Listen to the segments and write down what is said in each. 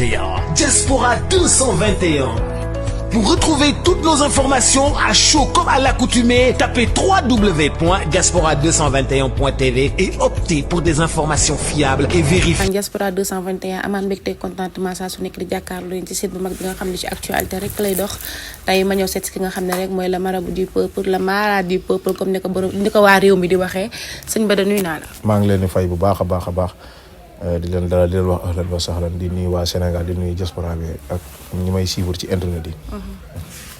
221. Diaspora 221. Pour retrouver toutes nos informations à chaud comme à l'accoutumée, tapez www.diaspora221.tv et optez pour des informations fiables et vérifiées. Diaspora 221 amaan mbégte contentement saa su nekk di jàkkaarloo leen ci site bu mag bi nga xam ne ci actualité rek lay dox tey ma ñëw seet ki nga xam ne rek mooy le marabout du peuple le mara du peuple comme ni ko borom ni ko waa réew mi di waxee sëñ Bada nuyu naa la. maa ngi leen di fay bu baax a baax a baax di leen dalal di leen wax ahlan wa sahlan di nuyu waa Sénégal di nuyu diaspora bi ak ñi may suivre ci internet yi.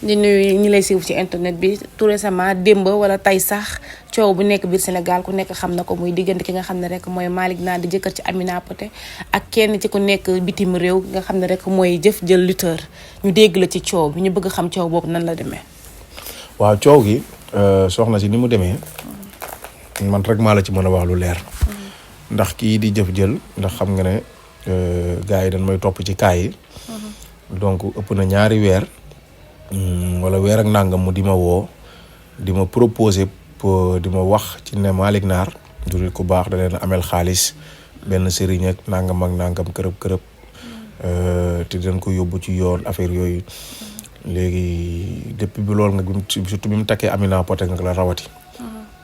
di nuyu ñi lay suivre ci internet bi tout récemment démb wala tey sax coow bu nekk biir Sénégal ku nekk xam na ko muy diggante ki nga xam ne rek mooy Malick Nar di jëkkër ci Amina Poté ak kenn ci ku nekk bitim réew nga xam ne rek mooy jëf jël lutteur ñu dégg la ci coow bi ñu bëgg xam coow boobu nan la demee. waaw coow gi soxna si ni mu demee man rek maa la ci mën a wax lu leer. ndax kii di jëf jël ndax xam nga ne gars yi dañ may topp ci kaay yi. donc ëpp na ñaari weer. wala weer ak nangam mu di ma woo di ma proposer di ma wax ci ne Malick Nar du nit ku baax da leen amel xaalis benn sëriñ ak nangam kërëb te dañ ko yóbbu ci yoon affaire yooyu léegi depuis bi loolu nga surtout bi mu takkee Amina Poté nga la rawati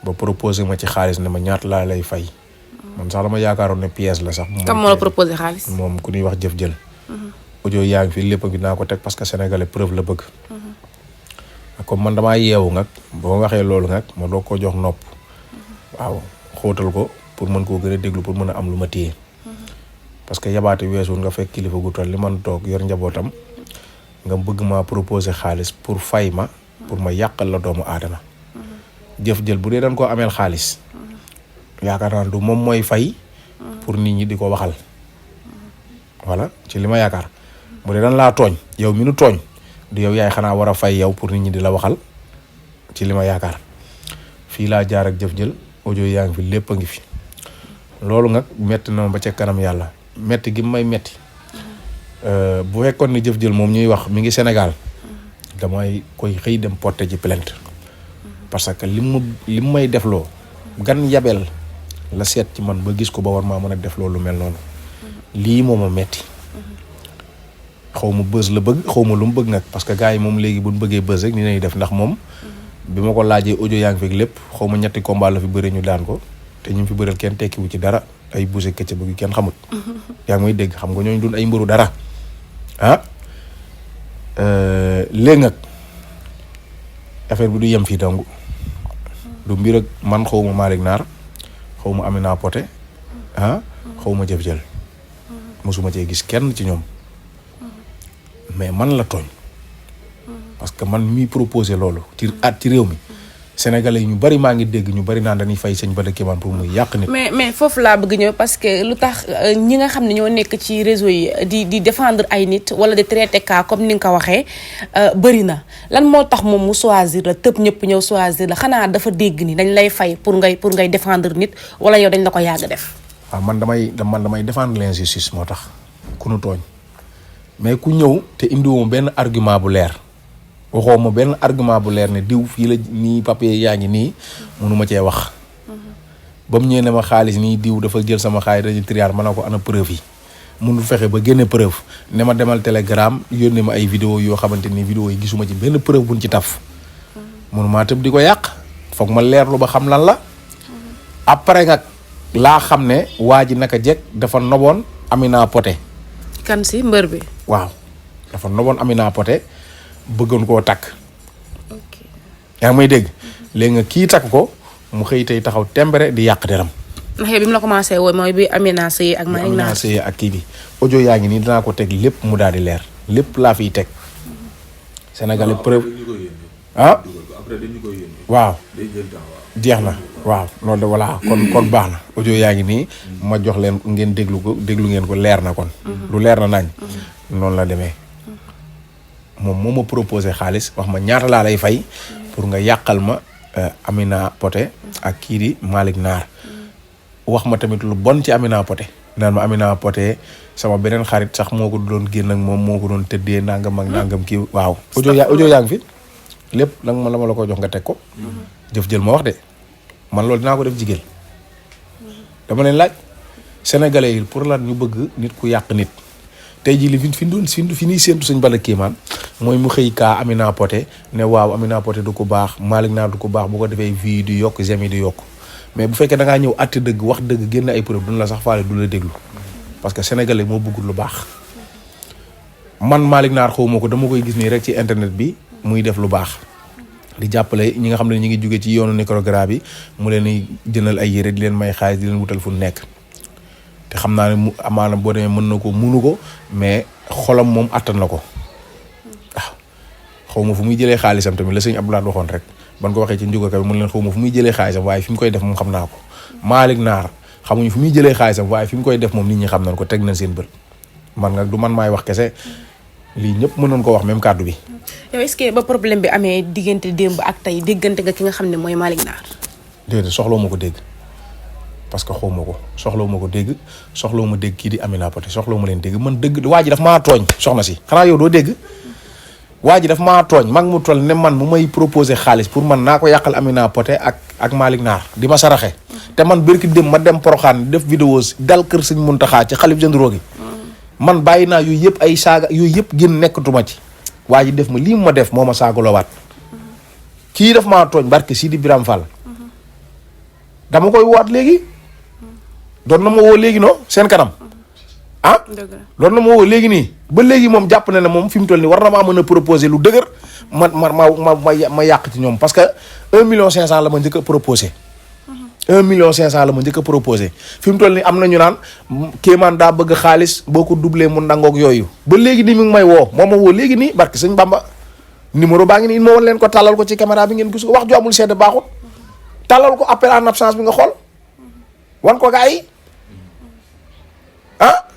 ba proposer ma ci xaalis ne ma ñaata laa lay fay man sax dama yaakaaroon ne pièce la sax. kam moo la proposer xaalis. moom ku ñuy wax jëf jël. audio yaa ngi fi lépp bi naa ko teg parce que sénégalais preuve la bëgg. comme man damaa yeewu nag boo waxee loolu nag ma doog ko jox nopp. waaw xóotal ko pour mën koo gën a déglu pour mën a am lu ma téye. parce que yabaate weesul nga fekk kilifa gu toll li man toog yor njabootam nga bëgg maa proposer xaalis pour fay ma pour ma yàqal la doomu aadama. jëf jël bu dee dañ koo ameel xaalis. yaakaar naa du moom mooy fay. pour nit ñi di ko waxal. voilà ci li ma yaakaar. bu dee dañ laa tooñ yow mi nu tooñ du yow yaay xanaa war a fay yow pour nit ñi di la waxal ci li ma yaakaar fii laa jaar ak jëf jël audio yaa ngi fi lépp a ngi fi loolu nag metti na ma ba ca kanam yàlla metti gi may metti bu fekkoon ni jëf jël moom ñuy wax mi ngi Sénégal damay koy xëy dem porter ji plainte parce que li mu may defloo gan yabel la seet ci man ba gis ko ba war maa mën a def loolu mel noonu lii moo ma metti xaw ma buzz la bëgg xaw ma lu mu bëgg nag parce que gars yi moom léegi bu ñu bëggee buzz rek ni nañuy def ndax moom bi ma ko laajee audio yaa ngi fekk lépp xaw ma ñetti combat la fi bëri ñu daan ko te ñu fi bëreel kenn tekkiwu ci dara ay buse këcc bëgg kenn xamut. yaa ngi may dégg xam nga ñooñu dun ay mbëru dara ah léegi nag affaire bi du yem fii dong du mbir ak man xaw ma Malick Nar xaw ma Amina Poté xaw ma jëf jël mosuma cee gis kenn ci ñoom. mais man la tooñ parce que man mi proposé loolu ci réew mi sénégalais yi ñu bari maa ngi dégg ñu bari naan dañuy fay sëñ Bada Kéemaan pour muy yàq nit. mais foofu laa bëgg ñëw parce que lu tax ñi nga xam ne ñoo nekk ci réseau yi di défendre ay nit wala di traiter cas comme ni nga ko waxee bëri na lan moo tax moom mu choisir la tëb ñëpp ñëw choisir la xanaa dafa dégg ni dañ lay fay pour ngay défendre nit wala yow dañ la ko yàgg def. waaw man damay défendre l'injustice moo tax ku nu tooñ. mais ku ñëw te indiwuma benn argument bu leer waxoo ma benn argument bu leer ne diw fii la nii papier yaa ngi nii mënuma cee wax. ba mu ñëwee ne ma xaalis nii diw dafa jël sama xaalis dañuy triar ma ne ko ana preuve yi mënul fexe ba génne preuve ne ma demal Telegram yónnee ma ay vidéo yoo xamante ni vidéo yi gisuma ci benn preuve buñ ci taf. mënumaa tëb di ko yàq foog ma leerlu ba xam lan la. après nag laa xam ne waa ji naka jekk dafa noboon Amina Poté. kan si mbër bi. waaw dafa noboon Amina Poté bëggoon koo takk. ok yaa ngi may dégg léegi nga kii takk ko mu xëy tey taxaw tembere di yàq deram. ndax yow bi mu la commencé woo mooy bi Amina Seye ak Malick Nar. Amina Seye ak kii bi audio yaa ngi nii dinaa ko teg lépp mu daal di leer lépp laa fiy teg. Sénégalais preuve waaw jeex na waaw loolu de voilà kon baax na audio yaa ngi nii ma jox leen ngeen déglu ngeen ko leer na kon. lu leer na nañ. noonu la demee moom moo ma proposé xaalis wax ma ñaata laa lay fay pour nga yàqal ma Amina Poté ak kii di Malick Nar wax ma tamit lu bon ci Amina Poté naan ma Amina Poté sama beneen xarit sax moo ko doon génn ak moom moo ko doon tëddee nangam ak nangam kii waaw. audio yaa ngi fi lépp nag ma la ma la ko jox nga teg ko. jëf jël ma wax de man loolu dinaa ko def jigéen dama leen laaj sénégalais yi pour lan ñu bëgg nit ku yàq nit tey jii li fi ñuy séentu sëñ Bada Kéemaan mooy mu xëy kaa Amina Poté ne waaw Amina Poté du ko baax Malick Naar du ko baax bu ko defee vie di yokk jemi di yokk mais bu fekkee da ngaa ñëw àtte dëgg wax dëgg génn ay preuve duñ la sax faale du la déglu parce que sénégalais moo bëggul lu baax man Malick Naar xawma ko dama koy gis nii rek ci internet bi muy def lu baax di jàppale ñi nga xam ne ñi ngi jóge ci yoonu Nicaragua bi mu leen di jëndal ay yére di leen may xaalis di leen wutal fu nekk te xam naa ne mu amaana boo demee mën na ko munu ko mais xolam moom attan na ko waaw xaw ma fu muy jëlee xaalisam tamit la sëñ Abdoulaye waxoon rek ban ko waxee ci njuga bi mun leen xaw ma fu muy jëlee xaalisam waaye fi mu koy def moom xam naa ko Malick Naar xamuñu fu muy jëlee xaalisam waaye fi mu koy def moom nit ñi xam nañ ko teg nañ seen bët man nga du man maay wax kese lii ñëpp mënoon ko wax même kàddu bi. yow est-ce que ba problème bi amee diggante démb ak tey déggante nga ki nga xam ne mooy Malick Naar. déedéet soxloo ma ko dégg parce que xaw ma ko soxloo ma ko dégg soxloo ma dégg kii di Amina Poté soxloo ma leen dégg man dëgg waa ji daf maa tooñ soxna si xanaa yow doo dégg waa ji daf maa tooñ mag mu toll ne man mu may proposé xaalis pour man naa ko yàqal Amina Poté ak Malick Naar di ma saraxe te man bërki dem ma dem Porokhane def vidéo dal kër sëñ Muntaxa ci xalif généraux gi man bàyyi naa yooyu yëpp ay saaga yooyu yëpp génn nekkatuma ci waa ji def ma lii ma def moo ma saagaloowaat kii daf maa tooñ barke Sidi Biram Fall dama koy waat léegi doon na ma woo léegi no seen kanam ah doon na ma woo léegi nii ba léegi moom jàpp na ne moom fi mu toll nii war na maa mën a proposer lu dëgër ma yàq ci ñoom parce que 1,5 million la ma njëkk a proposé 1,5 million la ma njëkk a proposé fi mu toll nii am na ñu naan Kéemaan daa bëgg xaalis boo ko doublé mu nangoog yooyu ba léegi nii mi ngi may woo moo ma woo léegi nii barke sëñ Bamba numéro baa ngi nii ma woon leen ko tàllal ko ci caméra bi ngeen gis ko wax ju amul sedd baaxul tàllal ko appel en absence bi nga xool wan ko gaa yi ah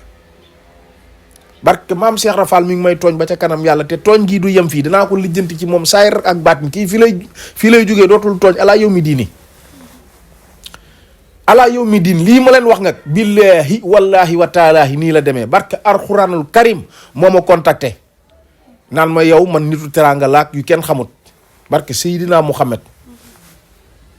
barke maam Cheikh Rafal mi ngi may tooñ ba ca kanam yàlla te tooñ gii du yem fii danaa ko lijjanti ci moom saayir ak baat mi kii fii lay jógee dootul tooñ alaa yow mi diini alaa yow mi diin lii ma leen wax nga billaahi wallaahi wa taalaahi nii la demee barke alxuraanul karim moo ma contacté naan ma yow man nitu teraanga laak yu kenn xamut barke Seydina Muhammad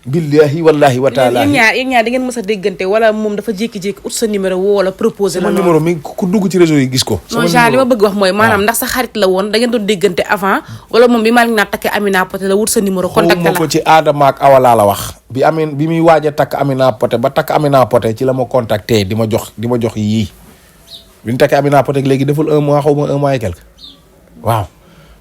billaahi wallaahi wa taalaahi yéen ñaar da ngeen mës a déggante wala moom dafa jékki-jékki ut sa numéro woo wala proposé la sama numéro mi ku dugg ci réseau yi gis ko non genre li ma bëgg wax mooy maanaam ndax sa xarit la woon da ngeen doon déggante avant wala moom bi Malick Naar takkee Amina Poté la wut sa numéro contacté la ko ci Adama ak Awa laa la wax bi muy waaj a takk Amina Poté ba takk Amina Poté ci la ma contacté di ma jox yii bi ñu takkee Amina Poté léegi deful 1 mois xaw ma 1 mois et quelque waaw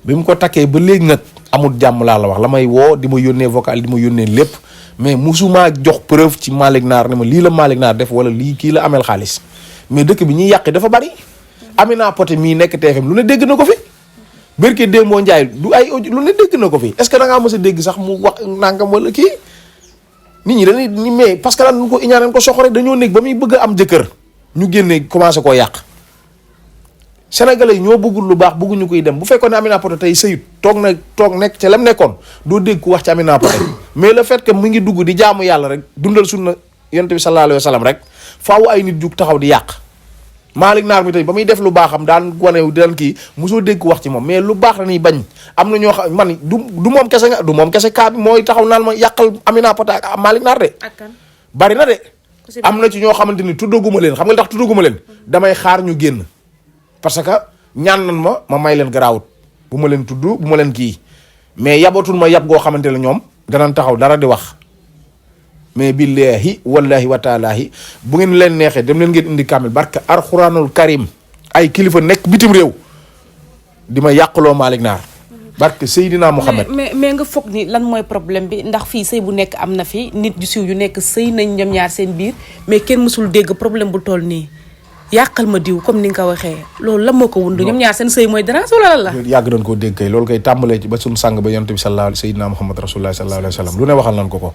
bi mu ko takkee ba léegi nag amul jàmm laa la wax la may woo di ma yónnee vocal di ma yónnee lépp mais musuma jox preuve ci Malick Naar ne ma lii la Malick Naar def wala lii kii la amel xaalis mais dëkk bi ñuy yàqi dafa bari Amina Poté mii nekk TFM lu ne dégg na ko fi Berké Dembo Ndiaye du ay lu ne dégg na ko fi est-ce que da ngaa mës a dégg sax mu wax nangam wala kii nit ñi dañuy mais parce que lan ñu ko iñaaneen ko soxore dañoo nekk ba muy bëgg a am jëkkër ñu génne commencé koo yàq Sénégalais yi ñoo bëggul lu baax bëgguñu koy dem bu fekkoon ne Amina Poté tey sëyut toog nekk ca lam nekkoon doo dégg ku wax ci Amina Poté mais le fait que mu ngi dugg di jaamu yàlla rek dundal sunna yonent bi sallallahu alayhi wa sallam rek faaw ay nit jug taxaw di yàq Malick Naar mi tey ba muy def lu baaxam daan wane daan kii mosoo dégg ku wax ci moom mais lu baax la ñuy bañ am na ñoo xam man du moom kese nga du moom kese kaa bi mooy taxaw naan ma yàqal Amina Poté ak Malick Naar de bari na de am na ci ñoo xamante ni tuddaguma leen xam nga tax tuddaguma leen damay xaar ñu génn parce que ñaan nan ma may leen garaawut bu ma leen tudd bu ma leen kii mais yabatul ma yab goo xamante ne ñoom danañ taxaw dara di wax mais billaahi wallaahi wa taalaahi bu ngeen leen neexee dem leen ngeen indi kaamil barke alxuraanul karim ay kilifa nekk bitim réew di ma yàqloo Malick Naar barke Seydina Muhammad mais nga foog ni lan mooy problème bi ndax fii sëy bu nekk am na fi nit ju siiw yu nekk sëy nañ ñoom ñaar seen biir mais kenn mësul dégg problème bu toll nii yàqal ma diw comme ni nga ko waxee loolu la moo ko wund ñoom ñaar seen sëy mooy dérange wala lan la yàgg nañ koo dégg kay loolu kay tàmbalee ci ba suñu sang ba yonent bi sallallahu Seydina Muhammad rasulullah sallallahu alayhi wa sallam lu ne waxal nañ ko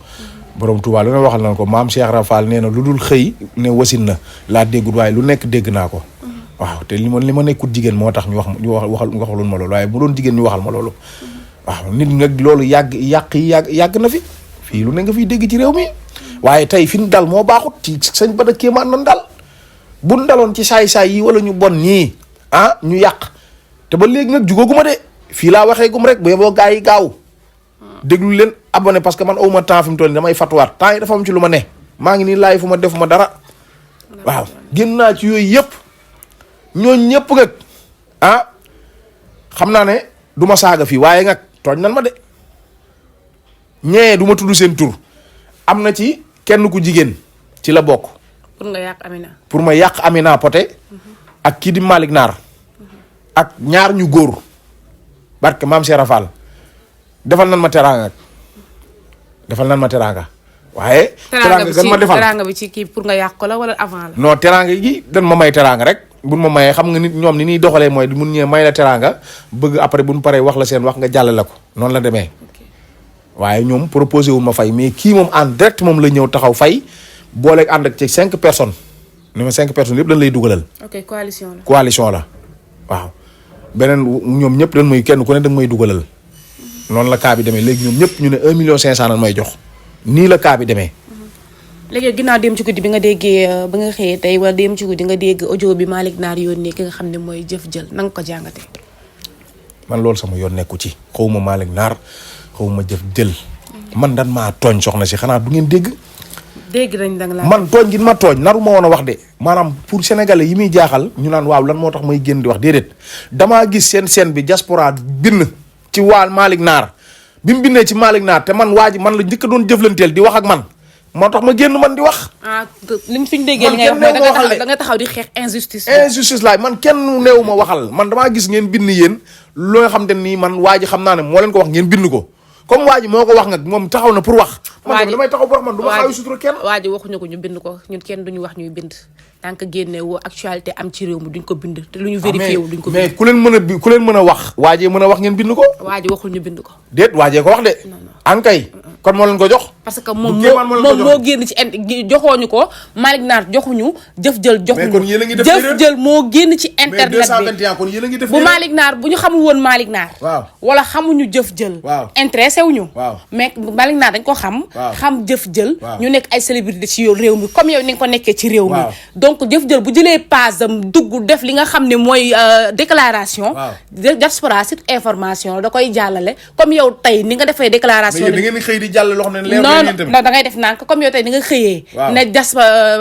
borom Tuubaa lu ne waxal nañ ko maam Cheikh Rafal nee na lu dul xëy ne wasin na laa déggul waaye lu nekk dégg naa ko waaw te li ma nekkut jigéen moo tax ñu waxaloon ma loolu waaye bu doon jigéen ñu waxal ma loolu waaw nit nga loolu yàgg na fi fii lu ne nga fiy dégg ci réew mi waaye tey fi ñu dal moo baaxut ci sëñ Bada Kéemaan nan dal bu ñu daloon ci saay-saay yi wala ñu bon ñii ñu yàq te ba léegi nag jugaguma de fii laa waxee gum rek bu yeboo gaa yi gaaw déglu leen abonné parce que man awma temps fi mu toll nii damay fatuwaat temps yi dafa am ci lu ma ne maa ngi nii laay fu ma defuma dara waaw génn naa ci yooyu yëpp ñooñu ñëpp nag xam naa ne du ma saaga fii waaye nag tooñ nan ma de ñee du ma tudd seen tur am na ci kenn ku jigéen ci la bokk. pour nga yàq Amina. pour ma yàq Amina Poté ak kii di Malick Naar ak ñaar ñu góor barke maam Cheikh Rafal defal nan ma teraanga waaye. teraanga gan ma defal teraanga bi ci kii pour nga yàq ko la wala avant la. non teraanga gi dan ma may teraanga rek buñ ma mayee xam nga nit ñoom ni ñuy doxalee mooy mun ñëwee may la teraanga bëgg après buñ paree wax la seen wax nga jàllale ko noonu la demee. waaye ñoom proposé wu ma fay mais kii moom en direct moom la ñëw taxaw fay booleeg ànd ak ci 5 personnes ni ma 5 personnes yëpp dañ lay dugalal. ok coalition la. coalition la waaw beneen ñoom ñëpp dañ may kenn ku ne dañ may dugalal noonu la cas bi demee léegi ñoom ñëpp ñu ne 1,500,000 lañ may jox nii la cas bi demee. léegi ginnaaw dem ci guddi bi nga déggee ba nga xëyee tey wala dem ci guddi nga dégg audio bi Malick Naar yónnee ki nga xam ne mooy jëf jël na nga ko jàngatee. man loolu sama yoon nekku ci xawma Malick Naar xawma jëf jël man dan maa tooñ soxna si xanaa du ngeen dégg. dégg nañ da nga man tooñ gi ma tooñ naru ma woon a wax de maanaam pour sénégalais yi muy jaaxal ñu naan waaw lan moo tax may génn di wax déedéet damaa gis seen scène bi diaspora bind ci waa Malick Naar bi mu bindee ci Malick Naar te man waa ji man la njëkk a doon jëflanteel di wax ak man moo tax ma génn man di wax. liñ fi ñu déggee li ngay wax da nga taxaw di xeex injustice. injustice laay man kenn neewu ma waxal man damaa gis ngeen bind yéen loo nga xam te nii man waa ji xam naa ne moo leen ko wax ngeen bind ko. comme waa ji moo ko wax nag moom taxaw na pour wax. man damay taxaw pour wax man du ma xaawi sutura kenn. waa ji waxuñu ko ñu bind ko ñun kenn duñu wax ñuy bind. tant que génne woo actualité am ci réew mi duñ ko bind te lu ñu vérifié wu duñ ko bind. mais ku leen mën a wax. waajee mën a wax ngeen bind ko. waa ji waxul ñu bind ko. déet waajee ko wax de. ankay kon moo leen ko jox. parce que moom moo génn ci joxooñu ko Malick Naar joxuñu jëf jël joxuñu. mais kon yéen a ngi def jëf jël moo génn ci internet bi mais 221 kon yéen a ngi def bu Malick Naar bu ñu xamul woon Malick Naar. waaw wala xamuñu jëf jël. waaw intéressé wuñu. waaw mais Malick Naar dañ ko xam. xam jëf jël. ñu nekk ay célébrité ci réew mi comme yow ni nga ko nekkee ci réew mi. donc jëf jël bu jëlee page am dugg def li nga xam ne mooy déclaration. diaspora cette information da koy jàllale comme yow tey ni nga defee déclaration. mais da ngeen di xëy di jàll loo xam ne leer non da ngay def naan comme yow tey ni nga xëyee. ne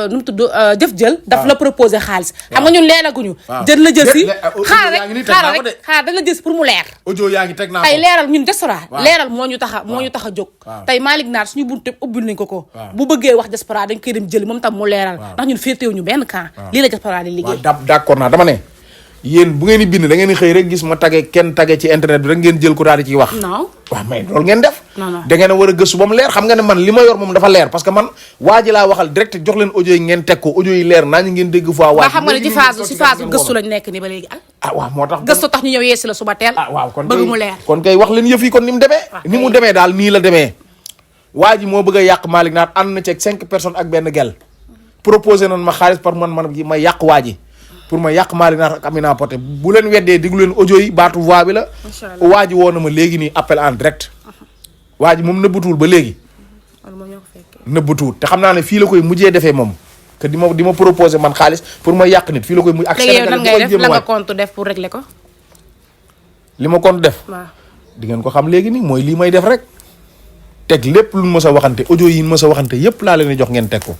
nu mu tudd jëf jël. daf la proposé xaalis. xam nga ñun leeraguñu. jël la jël si xaaral rek dañ la jël pour mu leer. audio yaa ngi teg naa ko tey leeral ñun diaspora leeral moo ñu tax a jóg. tey Malick Naar suñu buntu ubbil nañ ko. bu bëggee wax diaspora dañ koy dem jëli moom tam mu leeral. ndax ñun féetewuñu benn camp. lii la diaspora di liggéey. d'accord naa dama ne yéen bu ngeen di bind da ngeen di xëy rek gis ma kenn tage ci internet bi rek ngeen jël ko daal di ciy wax. non waaw mais loolu ngeen def. non da ngeen a war a gëstu ba mu leer xam nga ne man li ma yor moom dafa leer parce que man waa ji laa waxal direct jox leen audio yi ngeen teg ko audio yi leer naa ñu ngeen dégg fois. waa xam nga ne ci phase gëstu lañ nekk ni ba léegi waaw moo tax gëstu tax ñu ñëw yeesi la suba teel. waaw kon bëgg mu leer kon kay wax leen yëf yi kon ni mu demee. ni mu demee daal nii la demee. waa ji moo bëgg a yàq Malick Naar ànd na ceeg 5 personnes ak benn gel proposé nañ ma xaalis par man ma yàq waa ji pour ma yàq Malick Naar ak Amina Poté bu leen weddee diglu leen audio yi baatu voix bi la. waa ji woo na ma léegi nii appel en direct. waa ji moom nëbbatuwul ba léegi. nëbbatuwul te xam naa ne fii la koy mujjee defee moom. que di ma proposé man xaalis pour ma yàq nit fii la koy mujj. ak Sénégal léegi yow nan ngay def la nga compte def pour régler ko. li ma compte def. waaw di ngeen ko xam léegi nii mooy lii may def rek. teg lépp lu mës a waxante audio yi mës a waxante yépp laa leen di jox ngeen teg ko.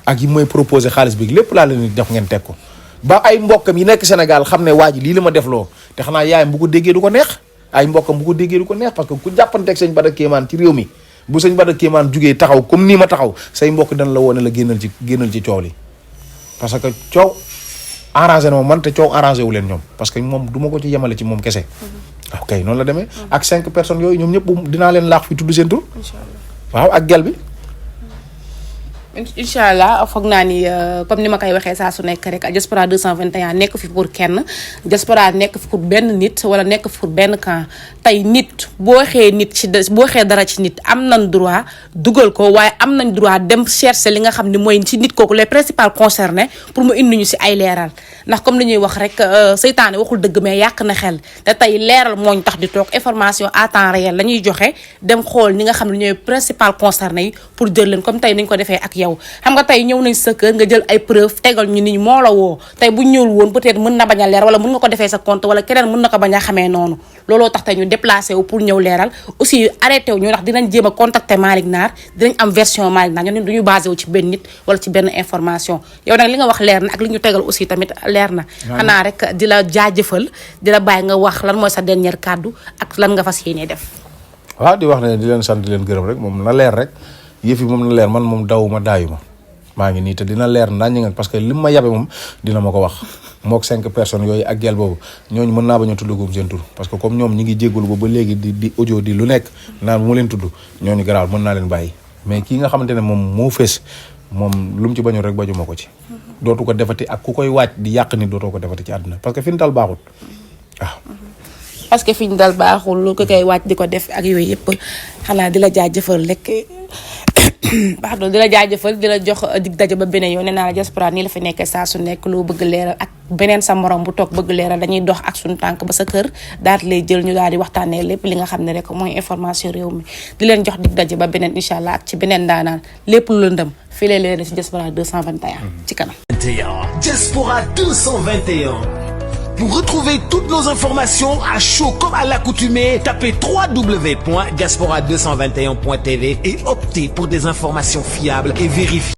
ak yi mooy proposé xaalis bi lépp laa leen di jox ngeen teg ko. ba ay mbokkam yi nekk Sénégal xam ne waa ji lii la ma def loo te xanaa yaayam bu ko déggee du ko neex ay mbokkam bu ko déggee du ko neex parce que ku jàppanteeg sëñ Bada Kéemaan ci réew mi bu sëñ Bada Kéemaan jugee taxaw comme nii ma taxaw say mbokk dañ la woone la génnal ci coow li parce que coow arrangé na ma man te coow arrangé wu leen ñoom parce que moom du ma ko ci yemale ci moom kese. ok noonu la demee. ak 5 personnes yooyu ñoom ñëpp dinaa leen laax fi tudd seen tur. waaw ak gel bi. incha allah foog naa ni comme ni ma koy waxee saa su nekk rek diaspora 221 nekk fi pour kenn diaspora nekk fi pour benn nit wala nekk fi pour benn camp tey nit boo xee dara ci nit am nañ droit dugal ko waaye am nañ droit dem chercher li nga xam ne mooy ci nit kooku les principaux concernés pour mu indi ñu si ay leeral ndax comme li ñuy wax rek seytaane waxul dëgg mais yàq na xel te tey leeral moo ñu tax di toog information à temps réel la ñuy joxe dem xool ñi nga xam ne ñooy principaux concernés yi pour jël leen comme tey ni ñu ko defee ak yow xam nga tey ñëw nañ sa kër nga jël ay preuve tegal ñu ni moo la woo tey bu ñëwul woon peut-être mën na bañ a leer wala mën nga ko defee sa compte wala keneen mën na ko bañ a xamee noonu looloo tax tey ñu déplacé wu pour ñëw leeral aussi arrêté wu ñu ndax dinañ jéem a contacter Malick Naar dinañ am version Malick Naar ñun duñu basé wu ci benn nit wala ci benn information yow nag li nga wax leer na ak li ñu tegal aussi tamit leer na xanaa rek di la jaajëfal di la bàyyi nga wax lan mooy sa dernier kàddu ak lan nga fas yéenee def. waaw di wax ne di leen sant di leen gërëm rek moom na leer rek yëf yi moom na leer man moom dawuma daayuma maa ngi nii te dina leer nañ nga parce que li ma yabe moom dina ma ko wax mook 5 personnes yooyu ak gel boobu ñooñu mën naa bañ a tuddagum seen tur parce que comme ñoom ñi ngi jéggulu ba léegi di audio di lu nekk naan bu ma leen tudd ñooñu garaaw mën naa leen bàyyi mais kii nga xamante ne moom moo fees moom lu mu ci bañul rek bajuma ko ci dootu ko defati ak ku koy waaj di yàq ni dootoo ko defati ci àdduna parce que fi ñu dal baaxut waaw parce que fi ñu dal baaxul lu ko koy waaj di ko def ak yooyu yëpp xanaa di la jaajëfal rek pardon di la jaajëfal di la jox dig daje ba beneen yoon nee naa la diaspora nii la fi nekkee saa su nekk loo bëgg leeral ak beneen sa morom bu toog bëgg leeral dañuy dox ak suñu tànk ba sa kër daal di lay jël ñu daal di waxtaanee lépp li nga xam ne rek mooy information réew mi di leen jox dig daje ba beneen incha allah ak ci beneen daanaan lépp lu lëndëm fii lay leen ci diaspora 221 ci kanam. Diaspora 221. Pour retrouver toutes nos informations à chaud comme à l'accoutumée, tapez www.diaspora221.tv et optez pour des informations fiables et vérifiées.